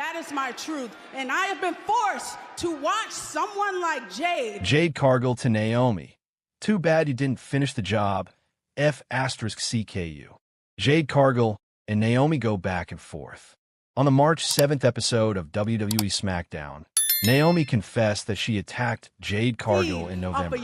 That is my truth. And I have been forced to watch someone like Jade. Jade Cargill to Naomi. Too bad you didn't finish the job. F***CKU. Jade Cargill and Naomi go back and forth. On the March 7th episode of WWE SmackDown, Naomi confessed that she attacked Jade Cargill in November.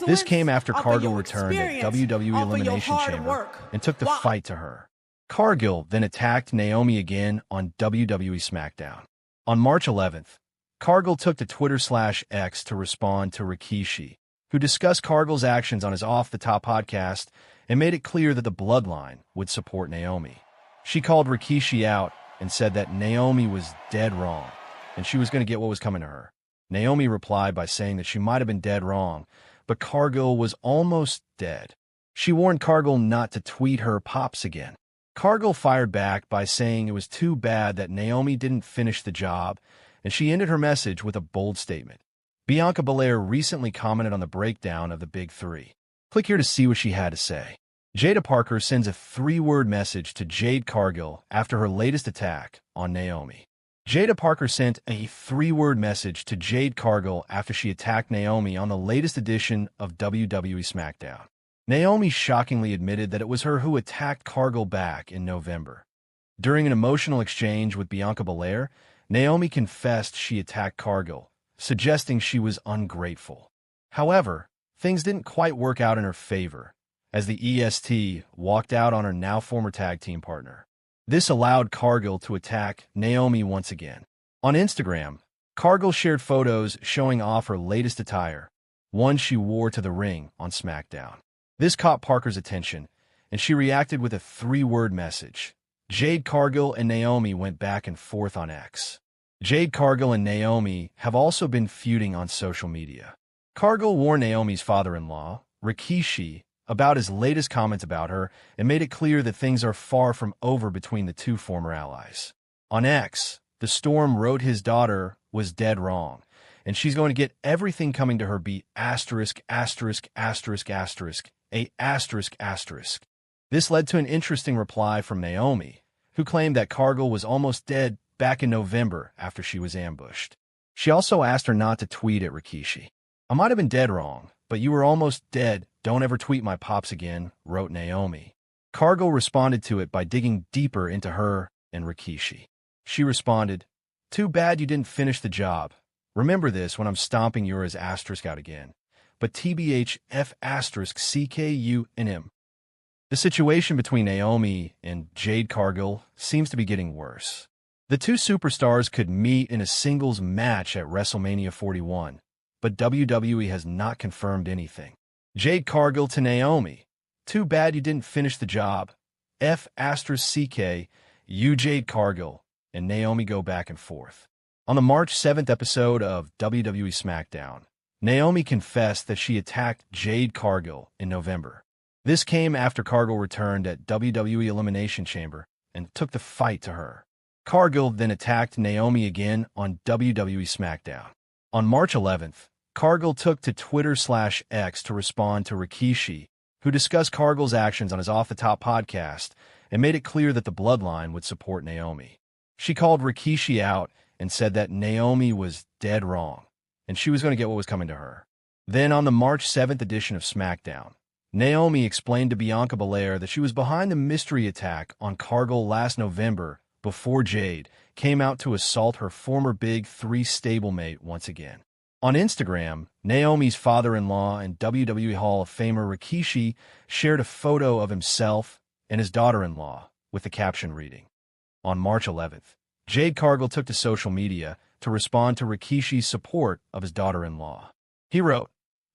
This came after Cargill returned at WWE Elimination Chamber and took the fight to her. Cargill then attacked Naomi again on WWE SmackDown. On March 11th, Cargill took to Twitter/X to respond to Rikishi, who discussed Cargill's actions on his Off the Top podcast and made it clear that the bloodline would support Naomi. She called Rikishi out and said that Naomi was dead wrong and she was going to get what was coming to her. Naomi replied by saying that she might have been dead wrong, but Cargill was almost dead. She warned Cargill not to tweet her pops again. Cargill fired back by saying it was too bad that Naomi didn't finish the job, and she ended her message with a bold statement. Bianca Belair recently commented on the breakdown of the Big Three. Click here to see what she had to say. Jada Parker sends a 3-word message to Jade Cargill after her latest attack on Naomi. Jada Parker sent a 3-word message to Jade Cargill after she attacked Naomi on the latest edition of WWE SmackDown. Naomi shockingly admitted that it was her who attacked Cargill back in November. During an emotional exchange with Bianca Belair, Naomi confessed she attacked Cargill, suggesting she was ungrateful. However, things didn't quite work out in her favor, as the EST walked out on her now former tag team partner. This allowed Cargill to attack Naomi once again. On Instagram, Cargill shared photos showing off her latest attire, one she wore to the ring on SmackDown. This caught Parker's attention, and she reacted with a 3-word message. Jade Cargill and Naomi went back and forth on X. Jade Cargill and Naomi have also been feuding on social media. Cargill warned Naomi's father-in-law, Rikishi, about his latest comments about her and made it clear that things are far from over between the two former allies. On X, the Storm wrote his daughter was dead wrong, and she's going to get everything coming to her be ***********. This led to an interesting reply from Naomi, who claimed that Cargill was almost dead back in November after she was ambushed. She also asked her not to tweet at Rikishi. "I might have been dead wrong, but you were almost dead. Don't ever tweet my pops again," wrote Naomi. Cargill responded to it by digging deeper into her and Rikishi. She responded, "Too bad you didn't finish the job. Remember this when I'm stomping yours * out again. But TBH F***CKU&M." The situation between Naomi and Jade Cargill seems to be getting worse. The two superstars could meet in a singles match at WrestleMania 41, but WWE has not confirmed anything. Jade Cargill to Naomi. "Too bad you didn't finish the job. F***CKU. Jade Cargill and Naomi go back and forth." On the March 7th episode of WWE SmackDown, Naomi confessed that she attacked Jade Cargill in November. This came after Cargill returned at WWE Elimination Chamber and took the fight to her. Cargill then attacked Naomi again on WWE SmackDown. On March 11th, Cargill took to Twitter/X to respond to Rikishi, who discussed Cargill's actions on his Off the Top podcast and made it clear that the bloodline would support Naomi. She called Rikishi out and said that Naomi was dead wrong, and she was going to get what was coming to her. Then on the March 7th edition of SmackDown, Naomi explained to Bianca Belair that she was behind the mystery attack on Cargill last November before Jade came out to assault her former Big Three stablemate once again. On Instagram, Naomi's father-in-law and WWE Hall of Famer Rikishi shared a photo of himself and his daughter-in-law with the caption reading, "On March 11th, Jade Cargill took to social media to respond to Rikishi's support of his daughter-in-law. He wrote,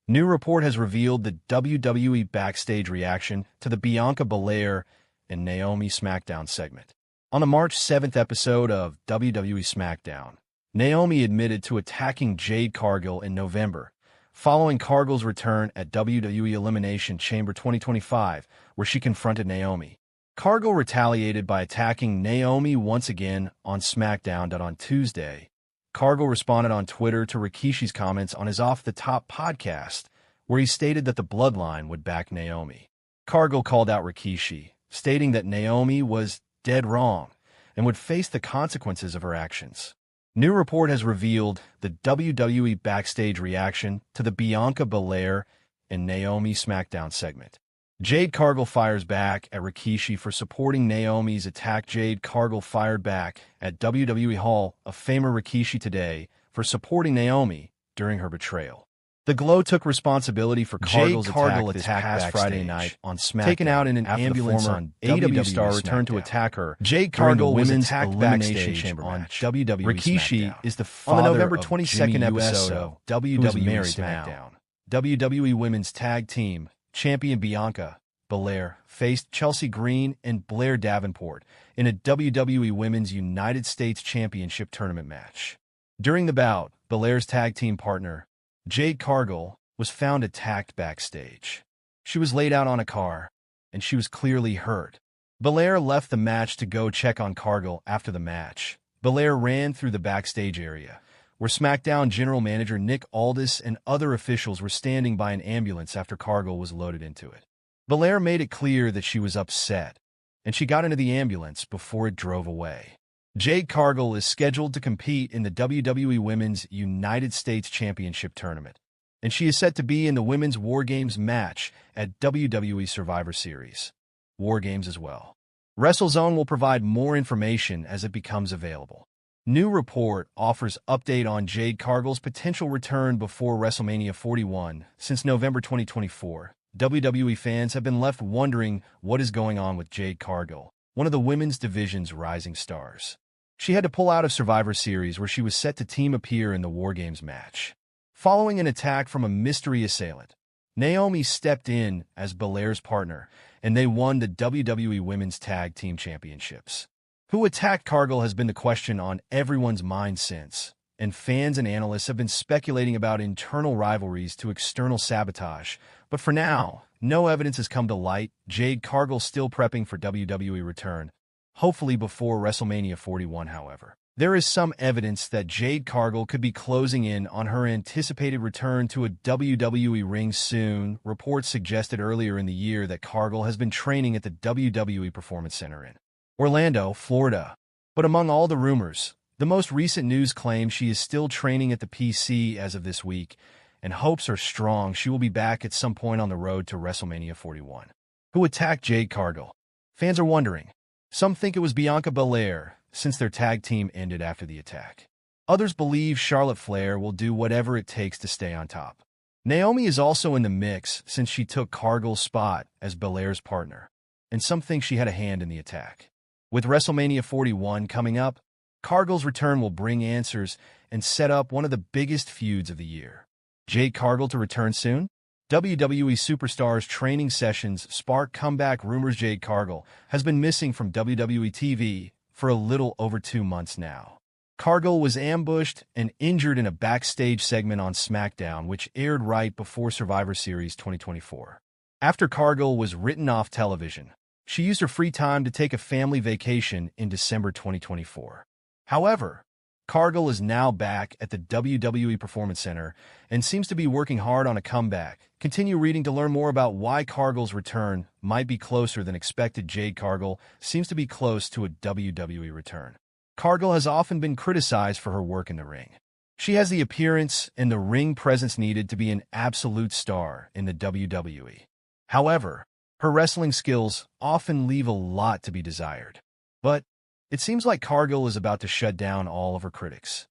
"New report has revealed the WWE Backstage reaction to the Bianca Belair and Naomi SmackDown segment. On the March 7th episode of WWE SmackDown, Naomi admitted to attacking Jade Cargill in November, following Cargill's return at WWE Elimination Chamber 2025, where she confronted Naomi. Cargill retaliated by attacking Naomi once again on SmackDown. On Tuesday, Cargill responded on Twitter to Rikishi's comments on his Off the Top podcast, where he stated that the bloodline would back Naomi. Cargill called out Rikishi, stating that Naomi was dead wrong, and would face the consequences of her actions. New report has revealed the WWE Backstage reaction to the Bianca Belair and Naomi SmackDown segment. Jade Cargill fires back at Rikishi for supporting Naomi's attack. Jade Cargill fired back at WWE Hall of Famer Rikishi today for supporting Naomi during her betrayal. The Glow took responsibility for Cargill's attack this past Friday night on SmackDown, taken out in an ambulance on AEW star returned to attack her. Jade Cargill was attacked Elimination Chamber on WWE Rikishi SmackDown. Is the father on the November 22nd episode of WWE SmackDown. WWE Women's Tag Team Champion Bianca Belair faced Chelsea Green and Blair Davenport in a WWE Women's United States Championship tournament match. During the bout, Belair's tag team partner, Jade Cargill, was found attacked backstage. She was laid out on a car, and she was clearly hurt. Belair left the match to go check on Cargill after the match. Belair ran through the backstage area, where SmackDown General Manager Nick Aldis and other officials were standing by an ambulance after Cargill was loaded into it. Belair made it clear that she was upset, and she got into the ambulance before it drove away. Jade Cargill is scheduled to compete in the WWE Women's United States Championship Tournament, and she is set to be in the Women's War Games match at WWE Survivor Series War Games as well. WrestleZone will provide more information as it becomes available. New report offers update on Jade Cargill's potential return before WrestleMania 41. Since November 2024, WWE fans have been left wondering what is going on with Jade Cargill, one of the women's division's rising stars. She had to pull out of Survivor Series, where she was set to team appear in the War Games match. Following an attack from a mystery assailant, Naomi stepped in as Belair's partner, and they won the WWE Women's Tag Team Championships. Who attacked Cargill has been the question on everyone's mind since, and fans and analysts have been speculating about internal rivalries to external sabotage. But for now, no evidence has come to light. Jade Cargill still prepping for WWE return, hopefully before WrestleMania 41, however. There is some evidence that Jade Cargill could be closing in on her anticipated return to a WWE ring soon. Reports suggested earlier in the year that Cargill has been training at the WWE Performance Center in Orlando, Florida. But among all the rumors, the most recent news claims she is still training at the PC as of this week, and hopes are strong she will be back at some point on the road to WrestleMania 41. Who attacked Jade Cargill? Fans are wondering. Some think it was Bianca Belair, since their tag team ended after the attack. Others believe Charlotte Flair will do whatever it takes to stay on top. Naomi is also in the mix since she took Cargill's spot as Belair's partner, and some think she had a hand in the attack. With WrestleMania 41 coming up, Cargill's return will bring answers and set up one of the biggest feuds of the year. Jade Cargill to return soon? WWE Superstars training sessions spark comeback rumors. Jade Cargill has been missing from WWE TV for a little over 2 months now. Cargill was ambushed and injured in a backstage segment on SmackDown, which aired right before Survivor Series 2024. After Cargill was written off television, she used her free time to take a family vacation in December 2024. However, Cargill is now back at the WWE Performance Center and seems to be working hard on a comeback. Continue reading to learn more about why Cargill's return might be closer than expected. Jade Cargill seems to be close to a WWE return. Cargill has often been criticized for her work in the ring. She has the appearance and the ring presence needed to be an absolute star in the WWE. However, her wrestling skills often leave a lot to be desired. But it seems like Cargill is about to shut down all of her critics.